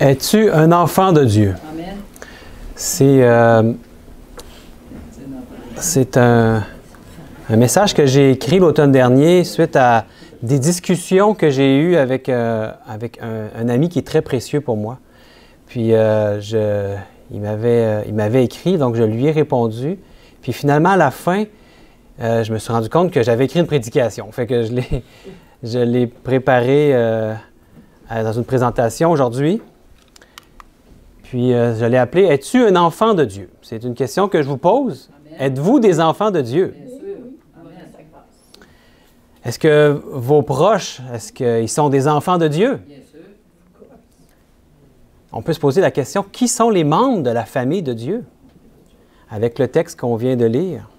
Es-tu un enfant de Dieu? Amen. C'est un message que j'ai écrit l'automne dernier suite à des discussions que j'ai eues avec un ami qui est très précieux pour moi. Puis il m'avait écrit, donc je lui ai répondu. Puis finalement, à la fin, je me suis rendu compte que j'avais écrit une prédication. Fait que je l'ai préparée dans une présentation aujourd'hui. Puis je l'ai appelé « Es-tu un enfant de Dieu? » C'est une question que je vous pose. Êtes-vous des enfants de Dieu? Bien sûr. Amen. Est-ce que vos proches, est-ce qu'ils sont des enfants de Dieu? Bien sûr. On peut se poser la question, qui sont les membres de la famille de Dieu? Avec le texte qu'on vient de lire.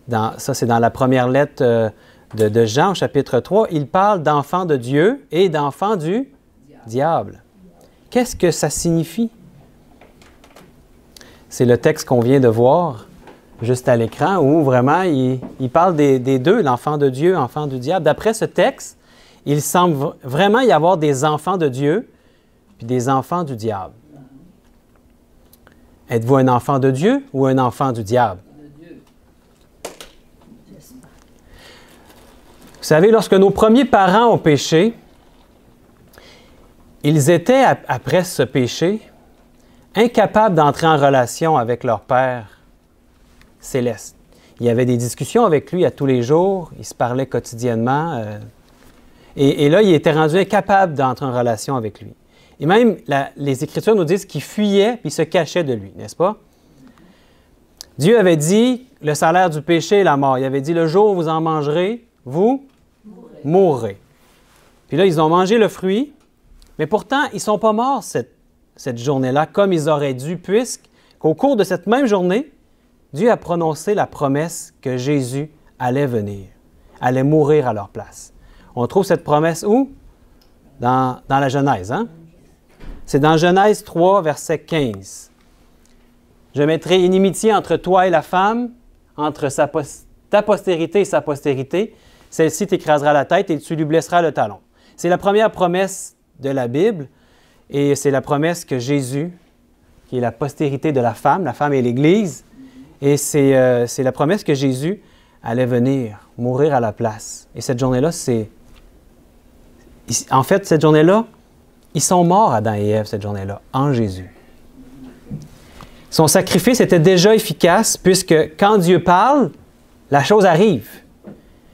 Ça, c'est dans la première lettre de Jean, chapitre 3. Il parle d'enfants de Dieu et d'enfants du diable. Qu'est-ce que ça signifie? C'est le texte qu'on vient de voir juste à l'écran où vraiment il parle des deux, l'enfant de Dieu, l'enfant du diable. D'après ce texte, il semble vraiment y avoir des enfants de Dieu puis des enfants du diable. Êtes-vous un enfant de Dieu ou un enfant du diable? Vous savez, lorsque nos premiers parents ont péché, ils étaient, après ce péché, incapables d'entrer en relation avec leur Père céleste. Il y avait des discussions avec lui à tous les jours, ils se parlaient quotidiennement, et là, il était rendu incapable d'entrer en relation avec lui. Et même, les Écritures nous disent qu'il fuyait puis se cachait de lui, n'est-ce pas? Dieu avait dit, le salaire du péché est la mort. Il avait dit, le jour où vous en mangerez, vous mourrez. Puis là, ils ont mangé le fruit, mais pourtant, ils ne sont pas morts cette journée-là comme ils auraient dû, puisqu'au cours de cette même journée, Dieu a prononcé la promesse que Jésus allait venir, allait mourir à leur place. On trouve cette promesse où? Dans la Genèse, hein? C'est dans Genèse 3, verset 15. « Je mettrai inimitié entre toi et la femme, entre ta postérité et sa postérité. Celle-ci t'écrasera la tête et tu lui blesseras le talon. » C'est la première promesse de la Bible et c'est la promesse que Jésus, qui est la postérité de la femme est l'Église, et c'est la promesse que Jésus allait venir, mourir à la place. Et cette journée-là, en fait, cette journée-là, ils sont morts, Adam et Ève, cette journée-là, en Jésus. Son sacrifice était déjà efficace puisque quand Dieu parle, la chose arrive.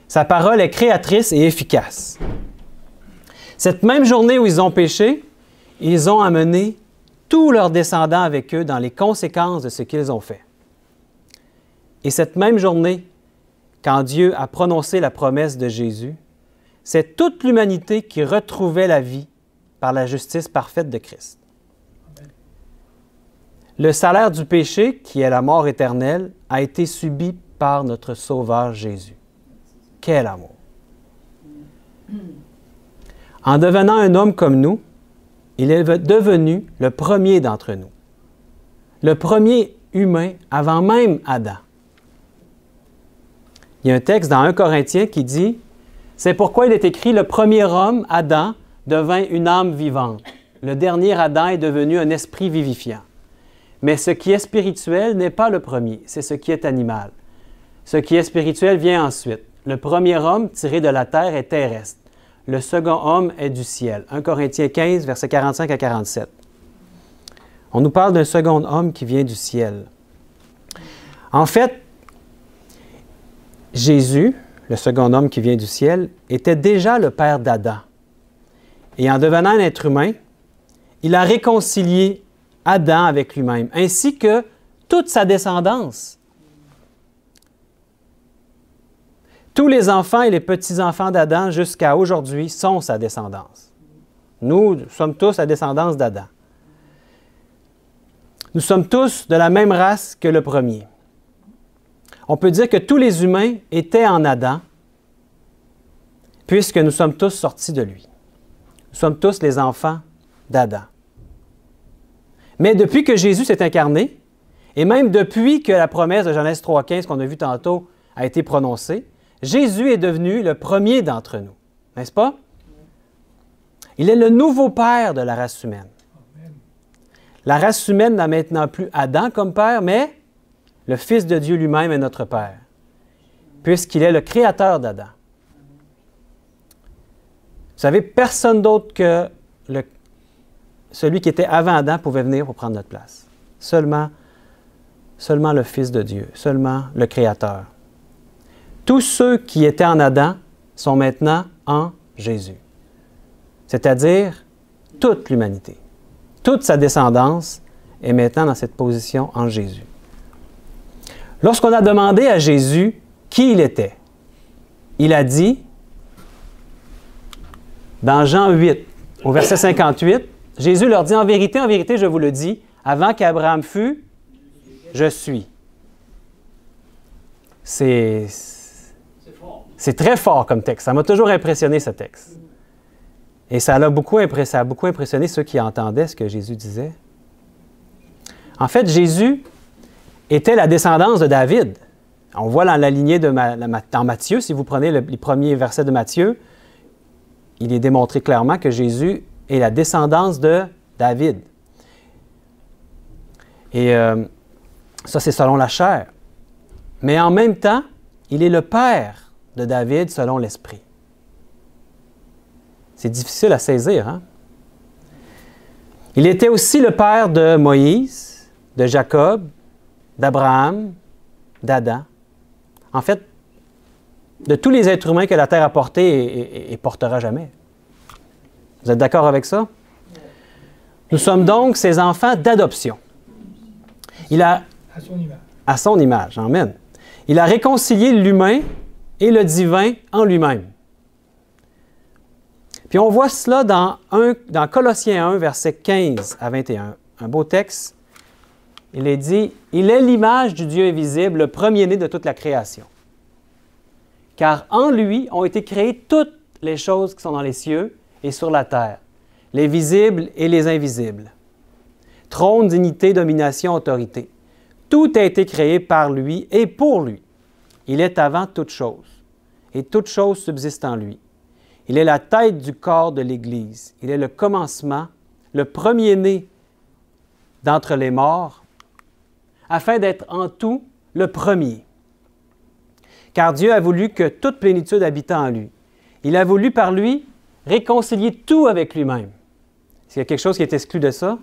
Sa parole est créatrice et efficace. Cette même journée où ils ont péché, ils ont amené tous leurs descendants avec eux dans les conséquences de ce qu'ils ont fait. Et cette même journée, quand Dieu a prononcé la promesse de Jésus, c'est toute l'humanité qui retrouvait la vie par la justice parfaite de Christ. Le salaire du péché, qui est la mort éternelle, a été subi par notre Sauveur Jésus. Quel amour! En devenant un homme comme nous, il est devenu le premier d'entre nous, le premier humain avant même Adam. Il y a un texte dans 1 Corinthiens qui dit « C'est pourquoi il est écrit, le premier homme, Adam, devint une âme vivante. Le dernier Adam est devenu un esprit vivifiant. Mais ce qui est spirituel n'est pas le premier, c'est ce qui est animal. Ce qui est spirituel vient ensuite. Le premier homme tiré de la terre est terrestre. Le second homme est du ciel. » 1 Corinthiens 15, versets 45 à 47. On nous parle d'un second homme qui vient du ciel. En fait, Jésus, le second homme qui vient du ciel, était déjà le père d'Adam. Et en devenant un être humain, il a réconcilié Adam avec lui-même, ainsi que toute sa descendance. Tous les enfants et les petits-enfants d'Adam jusqu'à aujourd'hui sont sa descendance. Nous sommes tous la descendance d'Adam. Nous sommes tous de la même race que le premier. On peut dire que tous les humains étaient en Adam, puisque nous sommes tous sortis de lui. Nous sommes tous les enfants d'Adam. Mais depuis que Jésus s'est incarné, et même depuis que la promesse de Genèse 3,15 qu'on a vue tantôt a été prononcée, Jésus est devenu le premier d'entre nous, n'est-ce pas? Il est le nouveau père de la race humaine. La race humaine n'a maintenant plus Adam comme père, mais le Fils de Dieu lui-même est notre Père, puisqu'il est le créateur d'Adam. Vous savez, personne d'autre que celui qui était avant Adam pouvait venir pour prendre notre place. Seulement le Fils de Dieu, seulement le Créateur. Tous ceux qui étaient en Adam sont maintenant en Jésus, c'est-à-dire toute l'humanité. Toute sa descendance est maintenant dans cette position en Jésus. Lorsqu'on a demandé à Jésus qui il était, il a dit, dans Jean 8, au verset 58, Jésus leur dit, en vérité, je vous le dis, avant qu'Abraham fût, je suis. C'est très fort comme texte. Ça m'a toujours impressionné, ce texte. Et ça a beaucoup impressionné ceux qui entendaient ce que Jésus disait. En fait, Jésus était la descendance de David. On voit dans la lignée dans Matthieu, si vous prenez les premiers versets de Matthieu, il est démontré clairement que Jésus est la descendance de David. Et ça, c'est selon la chair. Mais en même temps, il est le père de David selon l'Esprit. C'est difficile à saisir, hein? Il était aussi le père de Moïse, de Jacob, d'Abraham, d'Adam. En fait, de tous les êtres humains que la terre a portés et portera jamais. Vous êtes d'accord avec ça? Nous sommes donc ses enfants d'adoption. À son image. À son image, amen. Il a réconcilié l'humain et le divin en lui-même. Puis on voit cela dans Colossiens 1, versets 15 à 21. Un beau texte. Il est dit, « Il est l'image du Dieu invisible, le premier-né de toute la création. Car en lui ont été créées toutes les choses qui sont dans les cieux et sur la terre, les visibles et les invisibles. Trône, dignité, domination, autorité. Tout a été créé par lui et pour lui. Il est avant toute chose, et toute chose subsiste en lui. Il est la tête du corps de l'Église. Il est le commencement, le premier-né d'entre les morts, afin d'être en tout le premier. Car Dieu a voulu que toute plénitude habite en lui. Il a voulu par lui réconcilier tout avec lui-même. Est-ce qu'il y a quelque chose qui est exclu de ça?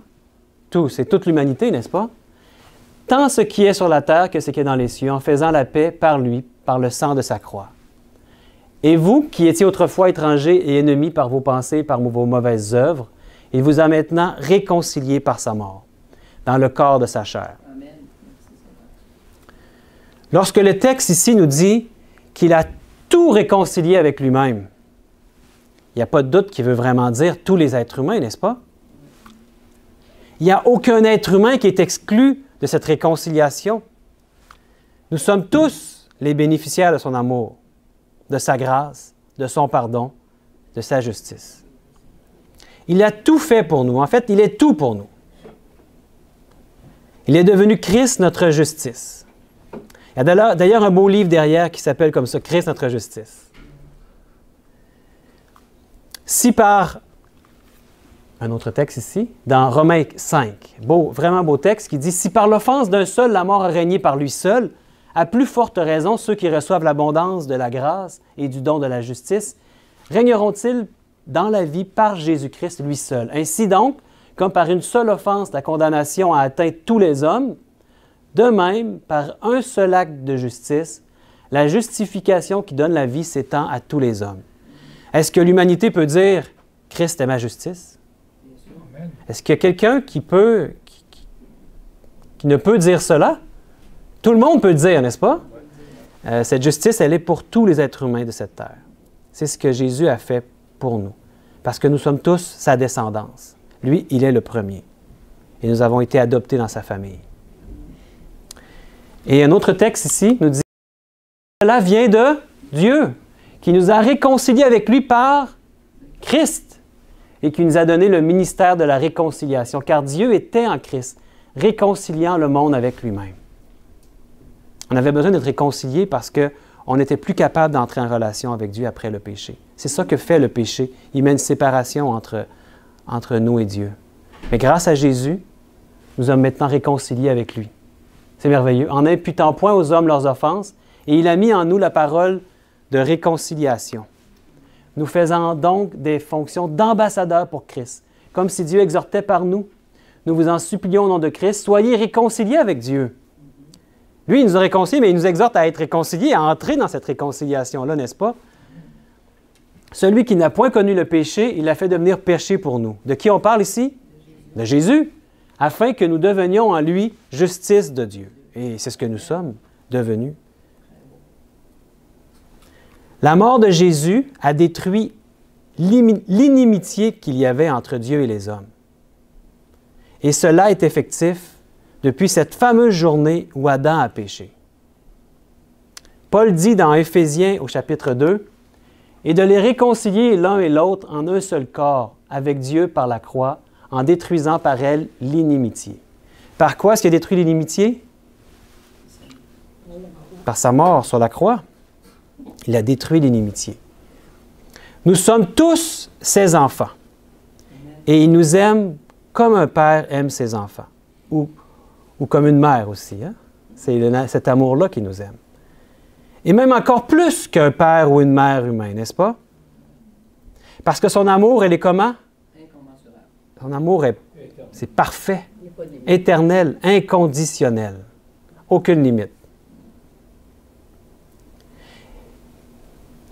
Tout, c'est toute l'humanité, n'est-ce pas? Tant ce qui est sur la terre que ce qui est dans les cieux, en faisant la paix par lui, par le sang de sa croix. Et vous, qui étiez autrefois étrangers et ennemis par vos pensées, par vos mauvaises œuvres, il vous a maintenant réconciliés par sa mort, dans le corps de sa chair. Amen. Lorsque le texte ici nous dit qu'il a tout réconcilié avec lui-même, il n'y a pas de doute qu'il veut vraiment dire tous les êtres humains, n'est-ce pas? Il n'y a aucun être humain qui est exclu de cette réconciliation. Nous sommes tous les bénéficiaires de son amour, de sa grâce, de son pardon, de sa justice. Il a tout fait pour nous. En fait, il est tout pour nous. Il est devenu Christ, notre justice. Il y a d'ailleurs un beau livre derrière qui s'appelle comme ça, Christ, notre justice. Si par un autre texte ici, dans Romains 5, vraiment beau texte, qui dit « Si par l'offense d'un seul, la mort a régné par lui seul, à plus forte raison, ceux qui reçoivent l'abondance de la grâce et du don de la justice, régneront-ils dans la vie par Jésus-Christ lui seul. Ainsi donc, comme par une seule offense, la condamnation a atteint tous les hommes, de même, par un seul acte de justice, la justification qui donne la vie s'étend à tous les hommes. » Est-ce que l'humanité peut dire « Christ est ma justice » ? Est-ce qu'il y a quelqu'un qui ne peut dire cela? Tout le monde peut le dire, n'est-ce pas? Cette justice, elle est pour tous les êtres humains de cette terre. C'est ce que Jésus a fait pour nous, parce que nous sommes tous sa descendance. Lui, il est le premier. Et nous avons été adoptés dans sa famille. Et un autre texte ici nous dit « Cela vient de Dieu, qui nous a réconciliés avec lui par Christ. » et qui nous a donné le ministère de la réconciliation, car Dieu était en Christ, réconciliant le monde avec lui-même. On avait besoin d'être réconciliés parce qu'on n'était plus capable d'entrer en relation avec Dieu après le péché. C'est ça que fait le péché. Il met une séparation entre nous et Dieu. Mais grâce à Jésus, nous sommes maintenant réconciliés avec lui. C'est merveilleux. En n'imputant point aux hommes leurs offenses, et il a mis en nous la parole de réconciliation. Nous faisons donc des fonctions d'ambassadeurs pour Christ, comme si Dieu exhortait par nous. Nous vous en supplions au nom de Christ, soyez réconciliés avec Dieu. Lui, il nous a réconciliés, mais il nous exhorte à être réconciliés, à entrer dans cette réconciliation-là, n'est-ce pas? Celui qui n'a point connu le péché, il l'a fait devenir péché pour nous. De qui on parle ici? De Jésus, afin que nous devenions en lui justice de Dieu. Et c'est ce que nous sommes devenus. La mort de Jésus a détruit l'inimitié qu'il y avait entre Dieu et les hommes. Et cela est effectif depuis cette fameuse journée où Adam a péché. Paul dit dans Éphésiens au chapitre 2, « Et de les réconcilier l'un et l'autre en un seul corps avec Dieu par la croix, en détruisant par elle l'inimitié. » Par quoi est-ce qu'il a détruit l'inimitié? Par sa mort sur la croix. Il a détruit l'inimitié. Nous sommes tous ses enfants. Et il nous aime comme un père aime ses enfants. Ou comme une mère aussi. Hein? C'est cet amour-là qui nous aime. Et même encore plus qu'un père ou une mère humain, n'est-ce pas? Parce que son amour, elle est comment? Incommensurable. Son amour, c'est parfait, éternel, inconditionnel. Aucune limite.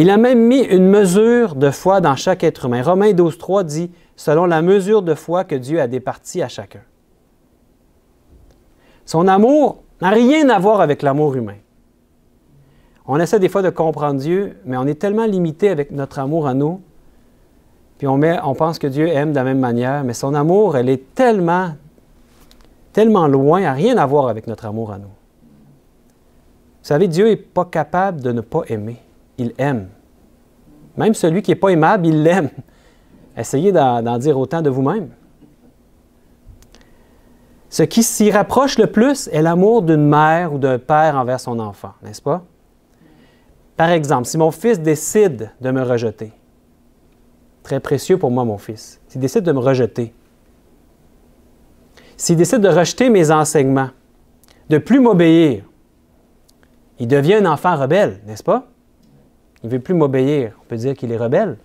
Il a même mis une mesure de foi dans chaque être humain. Romains 12,3 dit « Selon la mesure de foi que Dieu a départie à chacun. » Son amour n'a rien à voir avec l'amour humain. On essaie des fois de comprendre Dieu, mais on est tellement limité avec notre amour à nous, puis on pense que Dieu aime de la même manière, mais son amour, elle est tellement loin, elle n'a rien à voir avec notre amour à nous. Vous savez, Dieu n'est pas capable de ne pas aimer. Il aime. Même celui qui n'est pas aimable, il l'aime. Essayez d'en dire autant de vous-même. Ce qui s'y rapproche le plus est l'amour d'une mère ou d'un père envers son enfant, n'est-ce pas? Par exemple, si mon fils décide de me rejeter, très précieux pour moi, mon fils, s'il décide de me rejeter, s'il décide de rejeter mes enseignements, de ne plus m'obéir, il devient un enfant rebelle, n'est-ce pas? Il ne veut plus m'obéir. On peut dire qu'il est rebelle.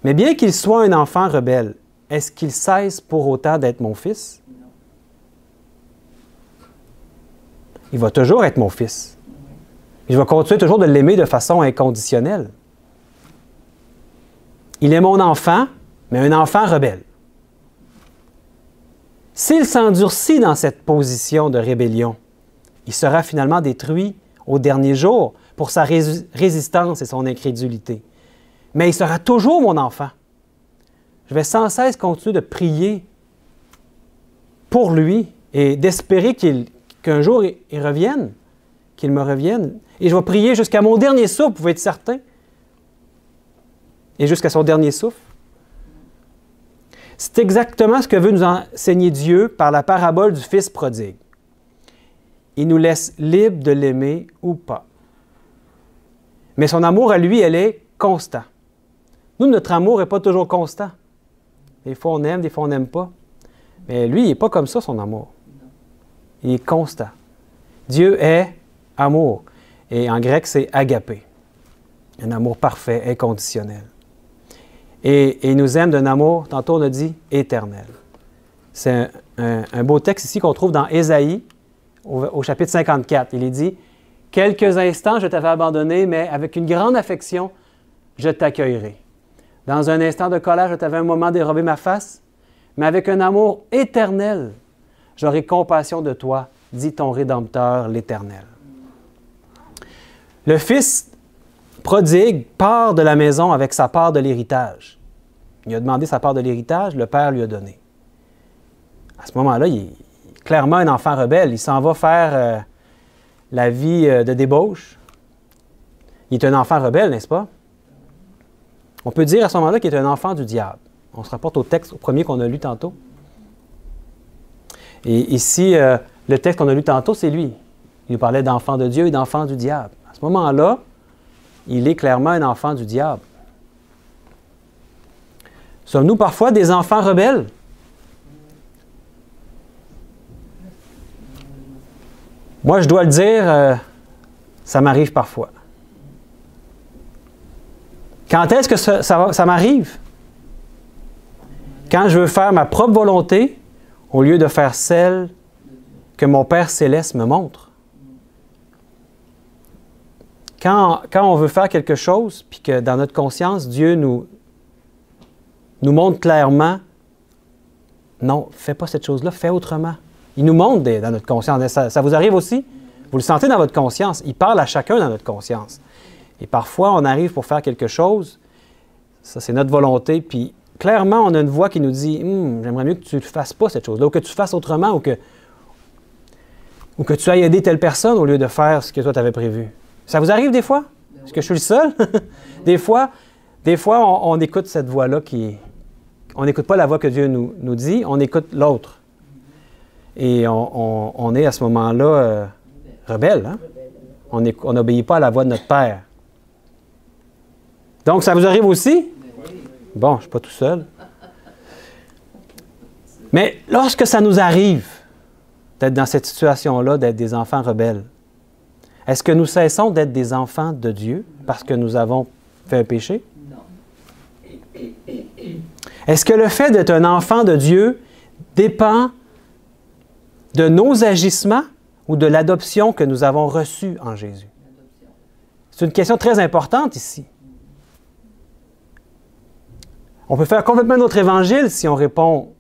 Mais bien qu'il soit un enfant rebelle, est-ce qu'il cesse pour autant d'être mon fils? Il va toujours être mon fils. Je vais continuer toujours de l'aimer de façon inconditionnelle. Il est mon enfant, mais un enfant rebelle. S'il s'endurcit dans cette position de rébellion, il sera finalement détruit au dernier jour pour sa résistance et son incrédulité. Mais il sera toujours mon enfant. Je vais sans cesse continuer de prier pour lui et d'espérer qu'un jour il revienne, qu'il me revienne. Et je vais prier jusqu'à mon dernier souffle, vous pouvez être certain. Et jusqu'à son dernier souffle. C'est exactement ce que veut nous enseigner Dieu par la parabole du Fils prodigue. Il nous laisse libres de l'aimer ou pas. Mais son amour à lui, elle est constant. Nous, notre amour n'est pas toujours constant. Des fois, on aime, des fois, on n'aime pas. Mais lui, il n'est pas comme ça, son amour. Il est constant. Dieu est amour. Et en grec, c'est agapé. Un amour parfait, inconditionnel. Et il nous aime d'un amour, tantôt on a dit, éternel. C'est un beau texte ici qu'on trouve dans Ésaïe, au chapitre 54. Il est dit, « Quelques instants, je t'avais abandonné, mais avec une grande affection, je t'accueillerai. Dans un instant de colère, je t'avais un moment dérobé ma face, mais avec un amour éternel, j'aurai compassion de toi, dit ton Rédempteur, l'Éternel. » Le Fils prodigue part de la maison avec sa part de l'héritage. Il a demandé sa part de l'héritage, le Père lui a donné. À ce moment-là, il est clairement un enfant rebelle. Il s'en va faire la vie de débauche. Il est un enfant rebelle, n'est-ce pas? On peut dire à ce moment-là qu'il est un enfant du diable. On se rapporte au texte, au premier qu'on a lu tantôt. Et ici, le texte qu'on a lu tantôt, c'est lui. Il nous parlait d'enfant de Dieu et d'enfant du diable. À ce moment-là, il est clairement un enfant du diable. Sommes-nous parfois des enfants rebelles? Moi, je dois le dire, ça m'arrive parfois. Quand est-ce que ça m'arrive? Quand je veux faire ma propre volonté, au lieu de faire celle que mon Père Céleste me montre. Quand on veut faire quelque chose, puis que dans notre conscience, Dieu nous montre clairement, non, fais pas cette chose-là, fais autrement. Il nous montre dans notre conscience. Ça vous arrive aussi? Vous le sentez dans votre conscience. Il parle à chacun dans notre conscience. Et parfois, on arrive pour faire quelque chose, ça c'est notre volonté, puis clairement, on a une voix qui nous dit « J'aimerais mieux que tu ne fasses pas cette chose-là, ou que tu fasses autrement, ou que tu ailles aider telle personne au lieu de faire ce que toi tu avais prévu. » Ça vous arrive des fois? Est-ce que je suis le seul? Des fois, on écoute cette voix-là on n'écoute pas la voix que Dieu nous dit, on écoute l'autre. Et on est à ce moment-là rebelle. Hein? On n'obéit pas à la voix de notre Père. Donc, ça vous arrive aussi? Bon, je ne suis pas tout seul. Mais lorsque ça nous arrive d'être dans cette situation-là, d'être des enfants rebelles, est-ce que nous cessons d'être des enfants de Dieu parce que nous avons fait un péché? Non. Est-ce que le fait d'être un enfant de Dieu dépend de nos agissements ou de l'adoption que nous avons reçue en Jésus? C'est une question très importante ici. On peut faire complètement un autre évangile si on répond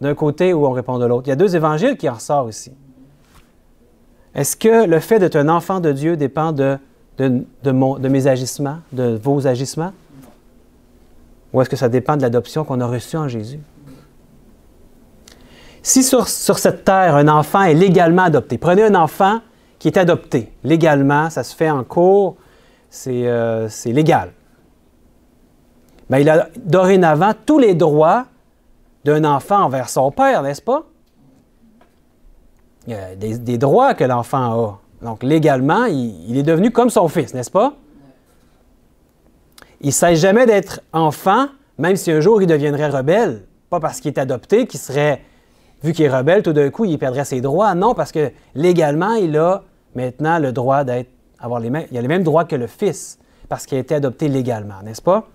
d'un côté ou on répond de l'autre. Il y a deux évangiles qui en ressortent ici. Est-ce que le fait d'être un enfant de Dieu dépend de mes agissements, de vos agissements? Ou est-ce que ça dépend de l'adoption qu'on a reçue en Jésus? Si sur cette terre, un enfant est légalement adopté, prenez un enfant qui est adopté légalement, ça se fait en cours, c'est légal. Bien, il a dorénavant tous les droits d'un enfant envers son père, n'est-ce pas? Il y a des droits que l'enfant a. Donc, légalement, il est devenu comme son fils, n'est-ce pas? Il ne cesse jamais d'être enfant, même si un jour il deviendrait rebelle. Pas parce qu'il est adopté, qu'il serait, vu qu'il est rebelle, tout d'un coup, il perdrait ses droits. Non, parce que légalement, il a maintenant le droit il a les mêmes droits que le fils, parce qu'il a été adopté légalement, n'est-ce pas?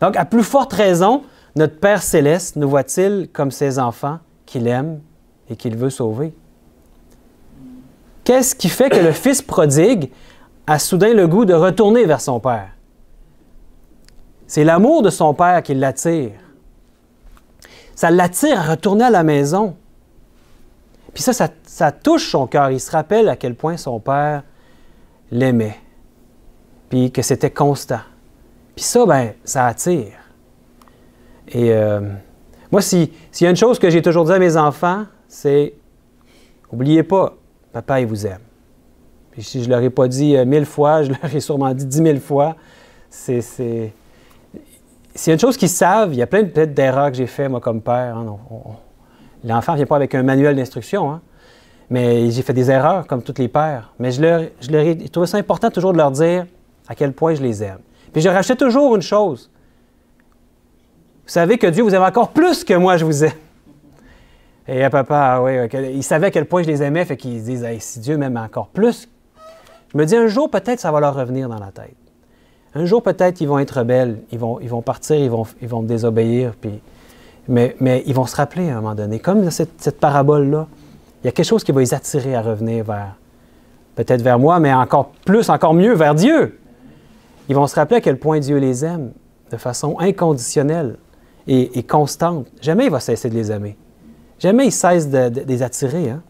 Donc, à plus forte raison, notre Père Céleste nous voit-il comme ses enfants qu'il aime et qu'il veut sauver. Qu'est-ce qui fait que le fils prodigue a soudain le goût de retourner vers son père? C'est l'amour de son père qui l'attire. Ça l'attire à retourner à la maison. Puis ça touche son cœur. Il se rappelle à quel point son père l'aimait. Puis que c'était constant. Puis ça, bien, ça attire. Et moi, s'il y a une chose que j'ai toujours dit à mes enfants, c'est « Oubliez pas, papa, il vous aime. » Puis si je ne leur ai pas dit 1000 fois, je leur ai sûrement dit 10 000 fois. S'il y a une chose qu'ils savent, il y a plein peut-être d'erreurs que j'ai faites, moi, comme père. Hein, l'enfant ne vient pas avec un manuel d'instruction, hein, mais j'ai fait des erreurs, comme tous les pères. Mais je leur ai trouvé ça important toujours de leur dire à quel point je les aime. Puis je rachetais toujours une chose. Vous savez que Dieu vous aime encore plus que moi, je vous aime. Et papa, oui, il savait à quel point je les aimais, fait qu'ils se disent hey, si Dieu m'aime encore plus. Je me dis un jour, peut-être, ça va leur revenir dans la tête. Un jour, peut-être, ils vont être rebelles, ils vont partir, ils vont me désobéir, puis, mais ils vont se rappeler à un moment donné. Comme dans cette parabole-là, il y a quelque chose qui va les attirer à revenir peut-être vers moi, mais encore plus, encore mieux, vers Dieu. Ils vont se rappeler à quel point Dieu les aime de façon inconditionnelle et constante. Jamais il va cesser de les aimer. Jamais il cesse de les attirer. Hein?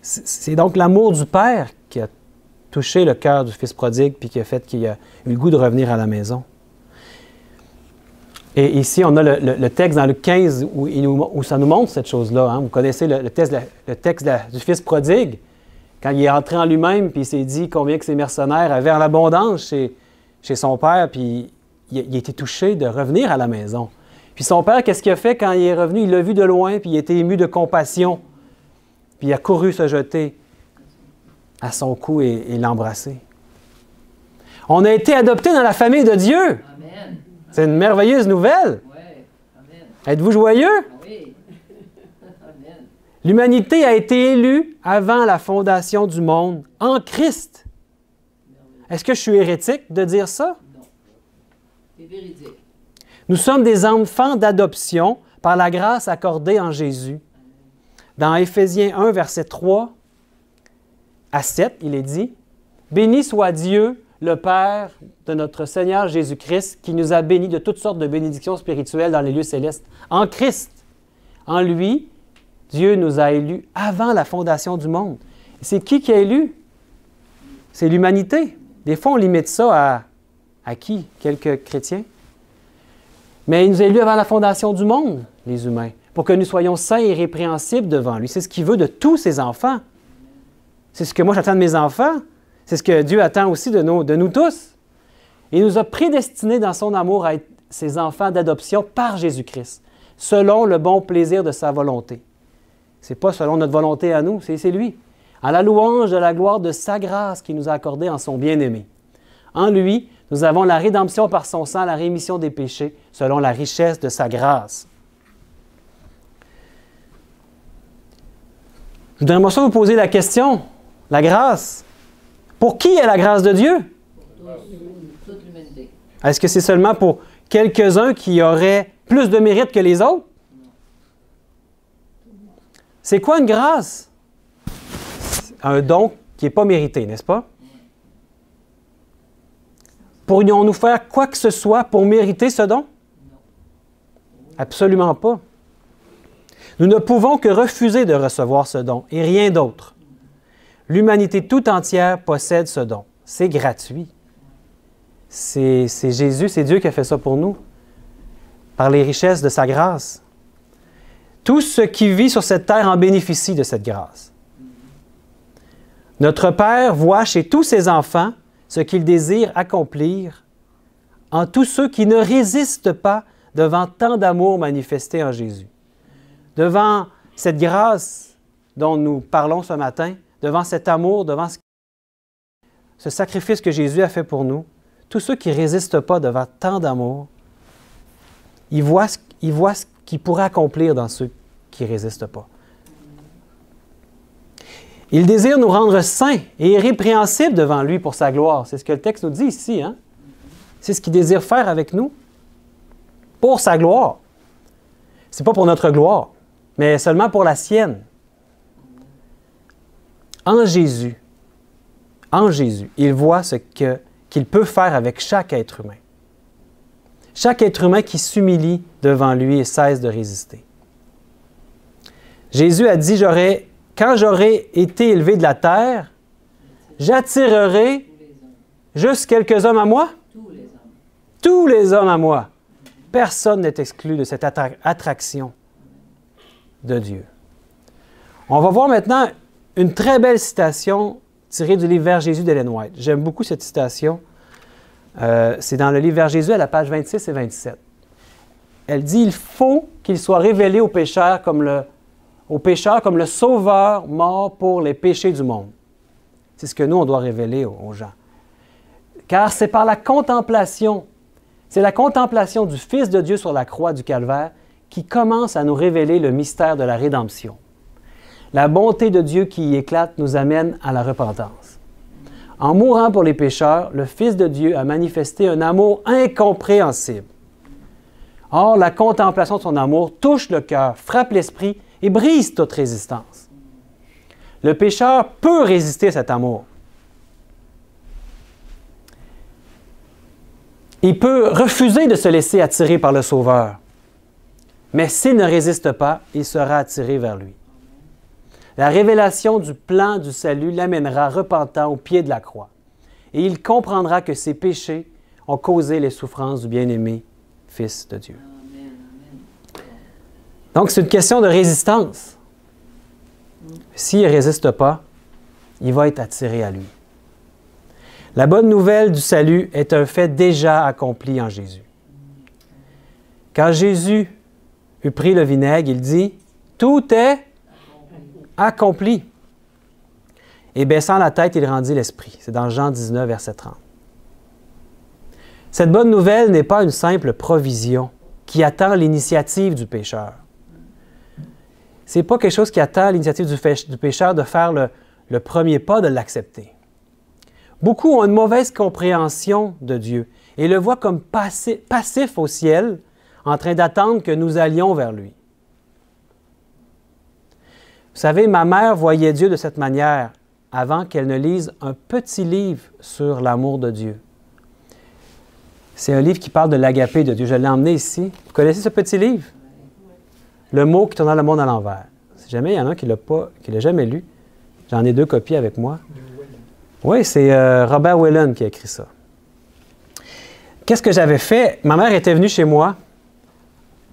C'est donc l'amour du Père qui a touché le cœur du Fils prodigue puis qui a fait qu'il a eu le goût de revenir à la maison. Et ici, on a le texte dans Luc 15 où ça nous montre cette chose-là. Hein? Vous connaissez le texte du Fils prodigue. Quand il est entré en lui-même, puis il s'est dit combien que ses mercenaires avaient en abondance chez son père, puis il a été touché de revenir à la maison. Puis son père, qu'est-ce qu'il a fait quand il est revenu? Il l'a vu de loin, puis il a été ému de compassion. Puis il a couru se jeter à son cou et l'embrasser. On a été adoptés dans la famille de Dieu. Amen. C'est une merveilleuse nouvelle. Ouais. Amen. Êtes-vous joyeux? Oui. Amen. L'humanité a été élue avant la fondation du monde, en Christ. Est-ce que je suis hérétique de dire ça? Non. C'est véridique. Nous sommes des enfants d'adoption par la grâce accordée en Jésus. Dans Éphésiens 1, verset 3 à 7, il est dit, « Béni soit Dieu, le Père de notre Seigneur Jésus-Christ, qui nous a bénis de toutes sortes de bénédictions spirituelles dans les lieux célestes. En Christ, en lui, Dieu nous a élus avant la fondation du monde. » C'est qui a élu? C'est l'humanité. Des fois, on limite ça à qui? Quelques chrétiens? Mais il nous a élus avant la fondation du monde, les humains, pour que nous soyons saints et irrépréhensibles devant lui. C'est ce qu'il veut de tous ses enfants. C'est ce que moi j'attends de mes enfants. C'est ce que Dieu attend aussi de nous tous. Il nous a prédestinés dans son amour à être ses enfants d'adoption par Jésus-Christ, selon le bon plaisir de sa volonté. Ce n'est pas selon notre volonté à nous, c'est lui. À la louange de la gloire de sa grâce qu'il nous a accordée en son bien-aimé. En lui, nous avons la rédemption par son sang, la rémission des péchés, selon la richesse de sa grâce. Je voudrais ça vous poser la question, la grâce. Pour qui est la grâce de Dieu? Pour toute l'humanité. Est-ce que c'est seulement pour quelques-uns qui auraient plus de mérite que les autres? C'est quoi une grâce? Un don qui n'est pas mérité, n'est-ce pas? Pourrions-nous faire quoi que ce soit pour mériter ce don? Absolument pas. Nous ne pouvons que refuser de recevoir ce don et rien d'autre. L'humanité tout entière possède ce don. C'est gratuit. C'est Jésus, c'est Dieu qui a fait ça pour nous, par les richesses de sa grâce. Tout ce qui vit sur cette terre en bénéficie de cette grâce. Notre Père voit chez tous ses enfants ce qu'il désire accomplir en tous ceux qui ne résistent pas devant tant d'amour manifesté en Jésus. Devant cette grâce dont nous parlons ce matin, devant cet amour, devant ce sacrifice que Jésus a fait pour nous, tous ceux qui ne résistent pas devant tant d'amour, ils voient ce qu'il pourrait accomplir dans ceux qui ne résistent pas. Il désire nous rendre saints et irrépréhensibles devant lui pour sa gloire. C'est ce que le texte nous dit ici. Hein? C'est ce qu'il désire faire avec nous pour sa gloire. Ce n'est pas pour notre gloire, mais seulement pour la sienne. En Jésus, il voit ce qu'il peut faire avec chaque être humain. Chaque être humain qui s'humilie devant lui et cesse de résister. Jésus a dit, quand j'aurai été élevé de la terre, j'attirerai juste quelques hommes à moi? Tous les hommes. Tous les hommes à moi. Personne n'est exclu de cette attraction de Dieu. On va voir maintenant une très belle citation tirée du livre Vers Jésus d'Ellen White. J'aime beaucoup cette citation. C'est dans le livre Vers Jésus à la page 26 et 27. Elle dit, « Il faut qu'il soit révélé aux pécheurs comme le Sauveur mort pour les péchés du monde. » C'est ce que nous, on doit révéler aux gens. Car c'est par la contemplation, c'est la contemplation du Fils de Dieu sur la croix du Calvaire qui commence à nous révéler le mystère de la rédemption. La bonté de Dieu qui y éclate nous amène à la repentance. En mourant pour les pécheurs, le Fils de Dieu a manifesté un amour incompréhensible. Or, la contemplation de son amour touche le cœur, frappe l'esprit et brise toute résistance. Le pécheur peut résister à cet amour. Il peut refuser de se laisser attirer par le Sauveur. Mais s'il ne résiste pas, il sera attiré vers lui. La révélation du plan du salut l'amènera repentant au pied de la croix. Et il comprendra que ses péchés ont causé les souffrances du bien-aimé Fils de Dieu. Amen. Donc, c'est une question de résistance. S'il ne résiste pas, il va être attiré à lui. La bonne nouvelle du salut est un fait déjà accompli en Jésus. Quand Jésus eut pris le vinaigre, il dit « Tout est accompli. » Et baissant la tête, il rendit l'esprit. C'est dans Jean 19, verset 30. Cette bonne nouvelle n'est pas une simple provision qui attend l'initiative du pécheur. Ce n'est pas quelque chose qui attend l'initiative du pécheur de faire le premier pas, de l'accepter. Beaucoup ont une mauvaise compréhension de Dieu et le voient comme passif au ciel, en train d'attendre que nous allions vers lui. Vous savez, ma mère voyait Dieu de cette manière avant qu'elle ne lise un petit livre sur l'amour de Dieu. C'est un livre qui parle de l'agapé de Dieu. Je l'ai emmené ici. Vous connaissez ce petit livre? Le mot qui tourne le monde à l'envers. Si jamais il y en a un qui ne l'a jamais lu, j'en ai 2 copies avec moi. Oui, c'est Robert Whelan qui a écrit ça. Qu'est-ce que j'avais fait? Ma mère était venue chez moi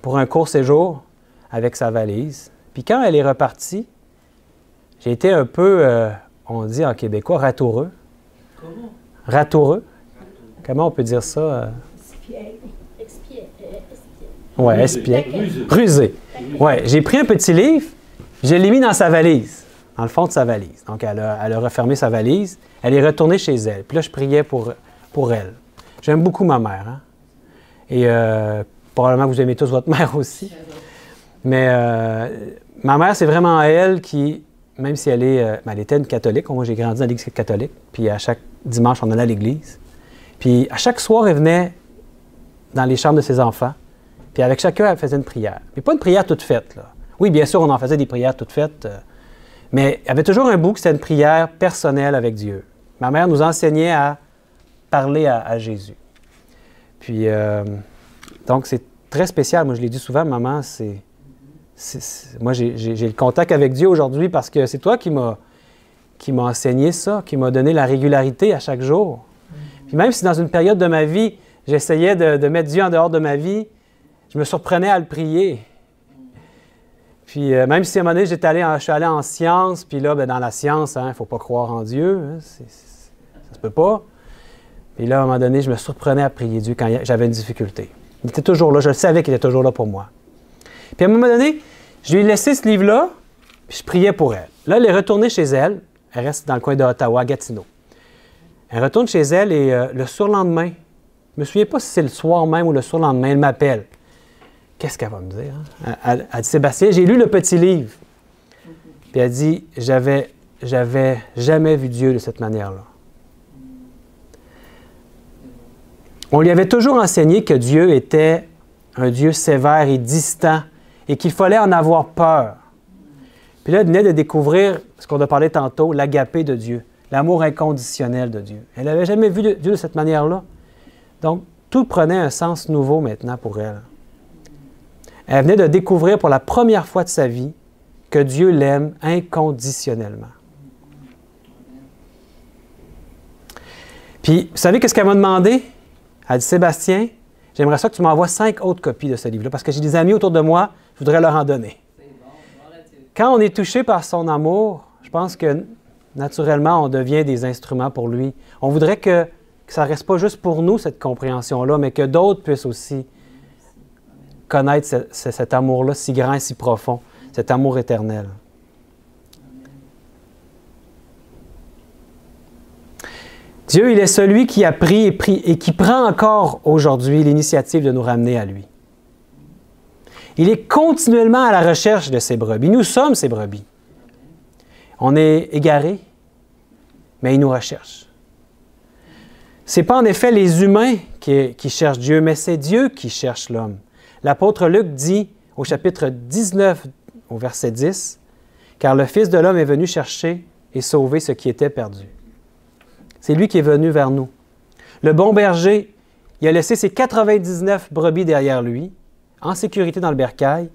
pour un court séjour avec sa valise. Puis quand elle est repartie, j'ai été un peu, on dit en québécois, ratoureux. Comment? Ratoureux. Comment on peut dire ça? Oui, espiègle. Rusé. Oui, j'ai pris un petit livre, je l'ai mis dans sa valise, dans le fond de sa valise. Donc, elle a refermé sa valise, elle est retournée chez elle. Puis là, je priais pour elle. J'aime beaucoup ma mère. Hein? Et probablement que vous aimez tous votre mère aussi. Mais ma mère, c'est vraiment elle qui, même si elle était une catholique, moi j'ai grandi dans l'église catholique, puis à chaque dimanche, on allait à l'église. Puis à chaque soir, elle venait dans les chambres de ses enfants, puis avec chacun, elle faisait une prière. Mais pas une prière toute faite, là. Oui, bien sûr, on en faisait des prières toutes faites, mais il y avait toujours un bout que c'était une prière personnelle avec Dieu. Ma mère nous enseignait à parler à Jésus. Puis, donc, c'est très spécial. Moi, je l'ai dit souvent, maman, moi, j'ai le contact avec Dieu aujourd'hui parce que c'est toi qui m'as enseigné ça, qui m'a donné la régularité à chaque jour. Puis même si dans une période de ma vie, j'essayais de mettre Dieu en dehors de ma vie, je me surprenais à le prier. Puis même si à un moment donné, je suis allé en science, puis là, dans la science, il ne faut pas croire en Dieu, hein, ça se peut pas. Puis là, à un moment donné, je me surprenais à prier Dieu quand j'avais une difficulté. Il était toujours là, je le savais qu'il était toujours là pour moi. Puis à un moment donné, je lui ai laissé ce livre-là, puis je priais pour elle. Là, elle est retournée chez elle, elle reste dans le coin de Ottawa, Gatineau. Elle retourne chez elle et le surlendemain, je ne me souviens pas si c'est le soir même ou le surlendemain, elle m'appelle. Qu'est-ce qu'elle va me dire? Hein? Elle dit, Sébastien, j'ai lu le petit livre. Puis elle dit, j'avais jamais vu Dieu de cette manière-là. On lui avait toujours enseigné que Dieu était un Dieu sévère et distant et qu'il fallait en avoir peur. Puis là, elle venait de découvrir ce qu'on a parlé tantôt, l'agapé de Dieu, l'amour inconditionnel de Dieu. Elle n'avait jamais vu Dieu de cette manière-là. Donc, tout prenait un sens nouveau maintenant pour elle. Elle venait de découvrir pour la première fois de sa vie que Dieu l'aime inconditionnellement. Puis, vous savez qu'est-ce qu'elle m'a demandé? Elle dit, Sébastien, j'aimerais ça que tu m'envoies 5 autres copies de ce livre-là, parce que j'ai des amis autour de moi, je voudrais leur en donner. Quand on est touché par son amour, je pense que naturellement, on devient des instruments pour lui. On voudrait que ça ne reste pas juste pour nous, cette compréhension-là, mais que d'autres puissent aussi connaître cet amour-là si grand et si profond, cet amour éternel. Dieu, il est celui qui a pris et qui prend encore aujourd'hui l'initiative de nous ramener à lui. Il est continuellement à la recherche de ses brebis. Nous sommes ses brebis. On est égarés, mais il nous recherche. Ce n'est pas en effet les humains qui cherchent Dieu, mais c'est Dieu qui cherche l'homme. L'apôtre Luc dit au chapitre 19, au verset 10, « Car le Fils de l'homme est venu chercher et sauver ce qui était perdu. » C'est lui qui est venu vers nous. Le bon berger, il a laissé ses 99 brebis derrière lui, en sécurité dans le bercail,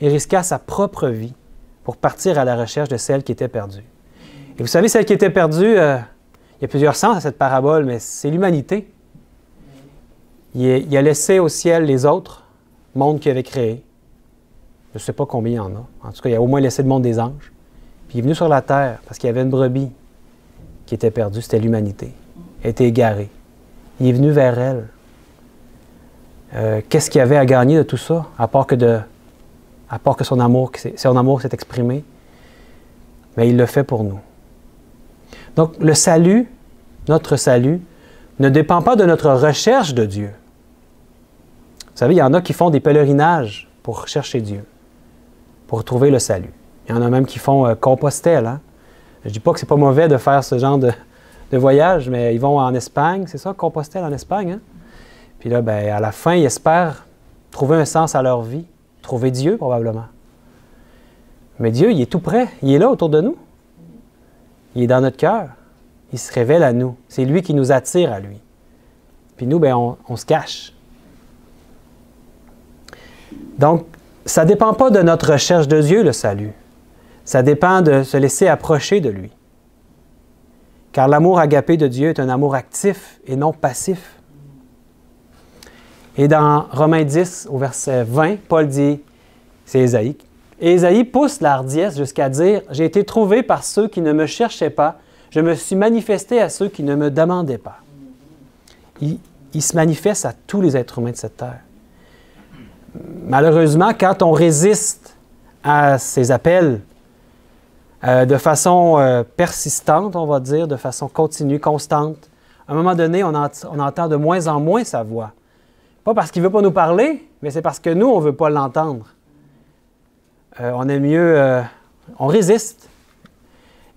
et risqua sa propre vie pour partir à la recherche de celle qui était perdue. Et vous savez, celle qui était perdue, il y a plusieurs sens à cette parabole, mais c'est l'humanité. Il a laissé au ciel les autres, monde qu'il avait créé. Je ne sais pas combien il y en a. En tout cas, il a au moins laissé le monde des anges. Puis il est venu sur la terre parce qu'il y avait une brebis qui était perdue, c'était l'humanité. Elle était égarée. Il est venu vers elle. Qu'est-ce qu'il y avait à gagner de tout ça, à part que son amour s'est exprimé? Mais il le fait pour nous. Donc, le salut, notre salut, ne dépend pas de notre recherche de Dieu. Vous savez, il y en a qui font des pèlerinages pour chercher Dieu, pour trouver le salut. Il y en a même qui font Compostelle. Hein? Je ne dis pas que ce n'est pas mauvais de faire ce genre de voyage, mais ils vont en Espagne, c'est ça, Compostelle en Espagne. Hein? Puis là, ben, à la fin, ils espèrent trouver un sens à leur vie, trouver Dieu probablement. Mais Dieu, il est tout près, il est là autour de nous. Il est dans notre cœur. Il se révèle à nous. C'est lui qui nous attire à lui. Puis nous, ben, on se cache. Donc, ça ne dépend pas de notre recherche de Dieu, le salut. Ça dépend de se laisser approcher de lui. Car l'amour agapé de Dieu est un amour actif et non passif. Et dans Romains 10, au verset 20, Paul dit, c'est Ésaïe, et Ésaïe pousse la hardiesse jusqu'à dire, « J'ai été trouvé par ceux qui ne me cherchaient pas, je me suis manifesté à ceux qui ne me demandaient pas. » Il se manifeste à tous les êtres humains de cette terre. Malheureusement, quand on résiste à ces appels de façon persistante, on va dire, de façon continue, constante, à un moment donné, on entend de moins en moins sa voix. Pas parce qu'il ne veut pas nous parler, mais c'est parce que nous, on ne veut pas l'entendre. On est mieux... on résiste.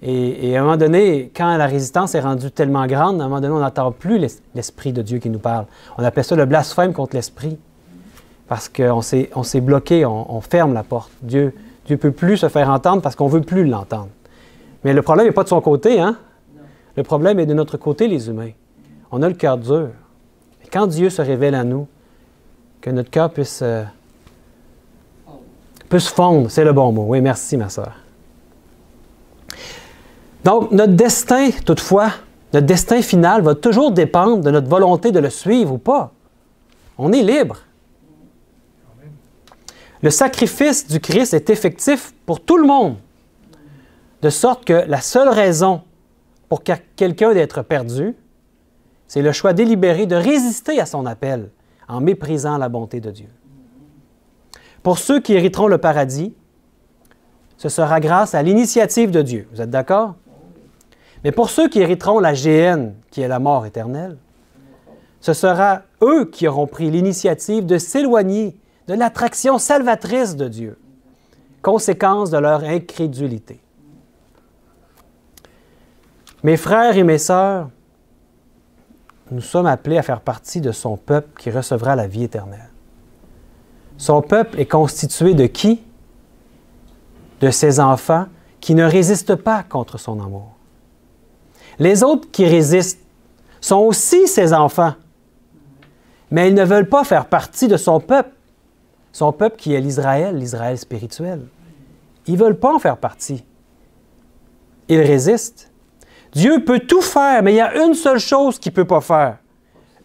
Et à un moment donné, quand la résistance est rendue tellement grande, à un moment donné, on n'entend plus l'Esprit de Dieu qui nous parle. On appelle ça le blasphème contre l'Esprit. Parce qu'on s'est bloqué, on ferme la porte. Dieu ne peut plus se faire entendre parce qu'on ne veut plus l'entendre. Mais le problème n'est pas de son côté, hein? Le problème est de notre côté, les humains. On a le cœur dur. Et quand Dieu se révèle à nous, que notre cœur puisse fondre, c'est le bon mot. Oui, merci, ma sœur. Donc, notre destin, toutefois, notre destin final va toujours dépendre de notre volonté de le suivre ou pas. On est libre. Le sacrifice du Christ est effectif pour tout le monde, de sorte que la seule raison pour quelqu'un d'être perdu, c'est le choix délibéré de résister à son appel en méprisant la bonté de Dieu. Pour ceux qui hériteront le paradis, ce sera grâce à l'initiative de Dieu. Vous êtes d'accord? Mais pour ceux qui hériteront la géhenne, qui est la mort éternelle, ce sera eux qui auront pris l'initiative de s'éloigner de l'attraction salvatrice de Dieu, conséquence de leur incrédulité. Mes frères et mes sœurs, nous sommes appelés à faire partie de son peuple qui recevra la vie éternelle. Son peuple est constitué de qui? De ses enfants qui ne résistent pas contre son amour. Les autres qui résistent sont aussi ses enfants, mais ils ne veulent pas faire partie de son peuple qui est l'Israël spirituel. Ils ne veulent pas en faire partie. Ils résistent. Dieu peut tout faire, mais il y a une seule chose qu'il ne peut pas faire.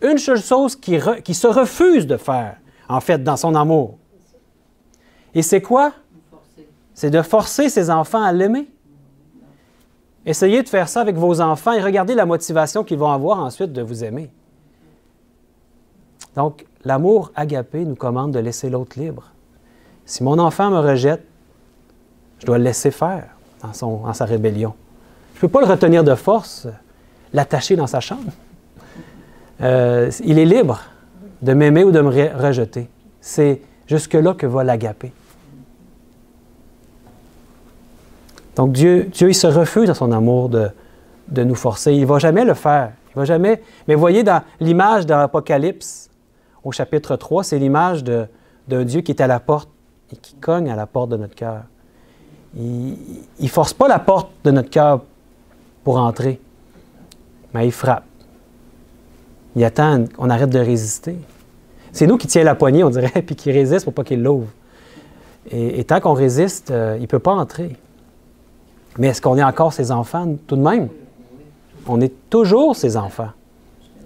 Une seule chose qui se refuse de faire, en fait, dans son amour. Et c'est quoi? C'est de forcer ses enfants à l'aimer. Essayez de faire ça avec vos enfants et regardez la motivation qu'ils vont avoir ensuite de vous aimer. Donc, l'amour agapé nous commande de laisser l'autre libre. Si mon enfant me rejette, je dois le laisser faire dans sa rébellion. Je ne peux pas le retenir de force, l'attacher dans sa chambre. Il est libre de m'aimer ou de me rejeter. C'est jusque-là que va l'agapé. Donc Dieu, il se refuse dans son amour de nous forcer. Il ne va jamais le faire. Il va jamais... Mais voyez, dans l'image dans l'Apocalypse, au chapitre 3, c'est l'image d'un Dieu qui est à la porte et qui cogne à la porte de notre cœur. Il ne force pas la porte de notre cœur pour entrer, mais il frappe. Il attend qu'on arrête de résister. C'est nous qui tient la poignée, on dirait, puis qui résiste pour pas qu'il l'ouvre. Et tant qu'on résiste, il ne peut pas entrer. Mais est-ce qu'on est encore ses enfants, tout de même? On est toujours ses enfants.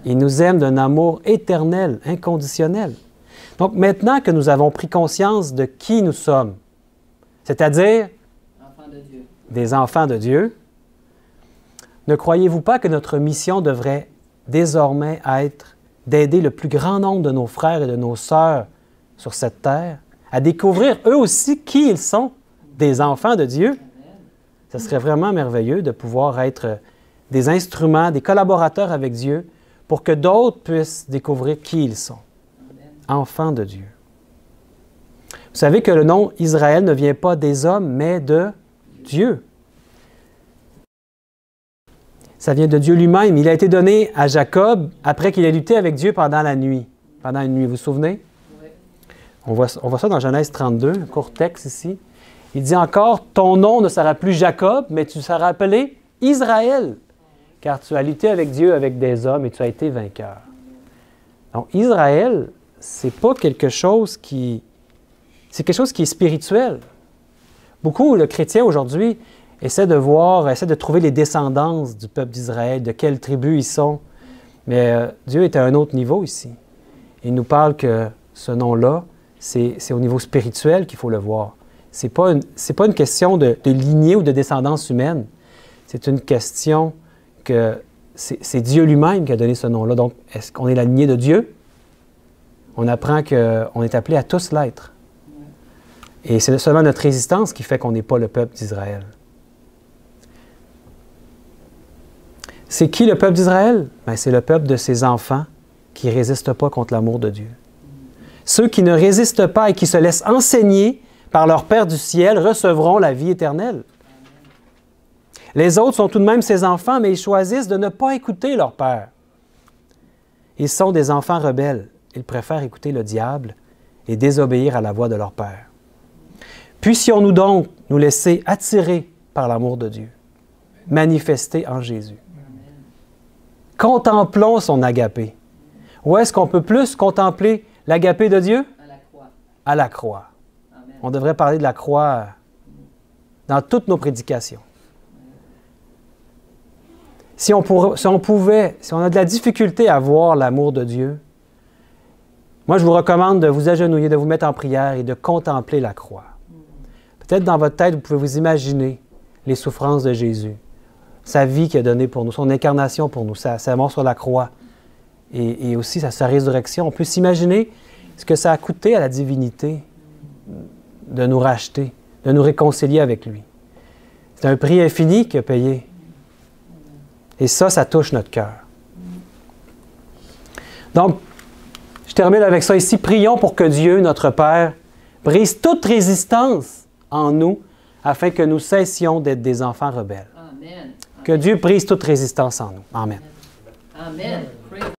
Il nous aime d'un amour éternel, inconditionnel. Donc maintenant que nous avons pris conscience de qui nous sommes, c'est-à-dire des enfants de Dieu, ne croyez-vous pas que notre mission devrait désormais être d'aider le plus grand nombre de nos frères et de nos sœurs sur cette terre à découvrir eux aussi qui ils sont, des enfants de Dieu? Ce serait vraiment merveilleux de pouvoir être des instruments, des collaborateurs avec Dieu pour que d'autres puissent découvrir qui ils sont, enfants de Dieu. Vous savez que le nom Israël ne vient pas des hommes, mais de Dieu. Ça vient de Dieu lui-même. Il a été donné à Jacob après qu'il ait lutté avec Dieu pendant la nuit. Pendant une nuit, vous vous souvenez? Oui. On voit ça dans Genèse 32, un court texte ici. Il dit encore, « Ton nom ne sera plus Jacob, mais tu seras appelé Israël, car tu as lutté avec Dieu, avec des hommes, et tu as été vainqueur. » Donc, Israël, c'est pas quelque chose qui... C'est quelque chose qui est spirituel. Beaucoup de chrétiens aujourd'hui essaient de trouver les descendances du peuple d'Israël, de quelle tribu ils sont. Mais Dieu est à un autre niveau ici. Il nous parle que ce nom-là, c'est au niveau spirituel qu'il faut le voir. Ce n'est pas une question de lignée ou de descendance humaine. C'est une question que c'est Dieu lui-même qui a donné ce nom-là. Donc, est-ce qu'on est la lignée de Dieu? On apprend qu'on est appelé à tous l'être. Et c'est seulement notre résistance qui fait qu'on n'est pas le peuple d'Israël. C'est qui le peuple d'Israël? Bien, c'est le peuple de ses enfants qui ne résistent pas contre l'amour de Dieu. Ceux qui ne résistent pas et qui se laissent enseigner par leur Père du ciel recevront la vie éternelle. Les autres sont tout de même ses enfants, mais ils choisissent de ne pas écouter leur Père. Ils sont des enfants rebelles. Ils préfèrent écouter le diable et désobéir à la voix de leur Père. Puissions-nous donc nous laisser attirer par l'amour de Dieu, manifesté en Jésus. Contemplons son agapé. Où est-ce qu'on peut plus contempler l'agapé de Dieu? À la croix. À la croix. Amen. On devrait parler de la croix dans toutes nos prédications. Si on a de la difficulté à voir l'amour de Dieu, moi je vous recommande de vous agenouiller, de vous mettre en prière et de contempler la croix. Peut-être dans votre tête, vous pouvez vous imaginer les souffrances de Jésus, sa vie qu'il a donnée pour nous, son incarnation pour nous, sa mort sur la croix et aussi sa résurrection. On peut s'imaginer ce que ça a coûté à la divinité de nous racheter, de nous réconcilier avec lui. C'est un prix infini qu'il a payé. Et ça touche notre cœur. Donc, je termine avec ça ici. Prions pour que Dieu, notre Père, brise toute résistance en nous afin que nous cessions d'être des enfants rebelles. Amen. Que Dieu brise toute résistance en nous. Amen. Amen.